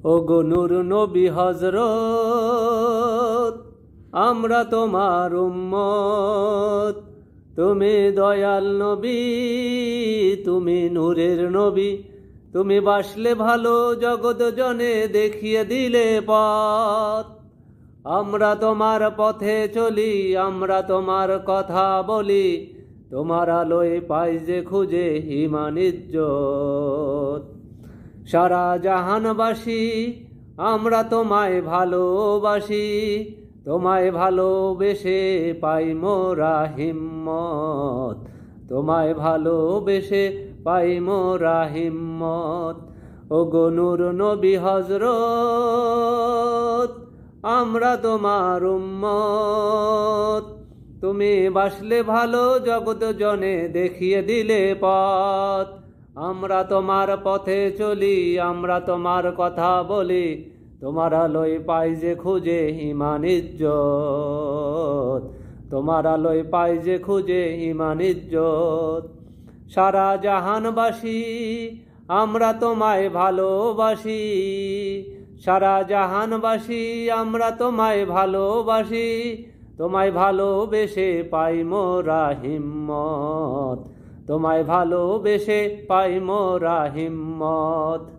ওগো নূর নবী হযরত, আমরা তোমার উম্মত। তুমি দয়াল নবী, তুমি নূরের নবী। তুমি বাসলে ভালো, জগৎ জনে দেখিয়ে দিলে পথ। আমরা তোমার পথে চলি, আমরা তোমার কথা বলি। তোমার আলোয় পাই যে খুঁজে ঈমান ইজ্জত। সারা জাহানবাসী আমরা তোমায় ভালোবাসি। তোমায় ভালোবেসে পাই মোরা হিম্মত। তোমায় ভালোবেসে পাই মোরা হিম্মত। ওগো নূর নবী হযরত, আমরা তোমার উম্মত। তুমি বাসলে ভালো, জগৎ জনে দেখিয়ে দিলে পথ। আমরা তোমার পথে চলি, আমরা তোমার কথা বলি। তোমার আলোয় পাই যে খুঁজে ঈমান ইজ্জত। তোমার আলোয় পাই যে খুঁজে ঈমান ইজ্জত। সারা জাহানবাসী আমরা তোমায় ভালোবাসি। সারা জাহানবাসী আমরা তোমায় ভালোবাসি। তোমায় ভালোবেসে পাই মোরা হিম্মত। তোমায় ভালোবেসে পাই মোরা হিম্মত।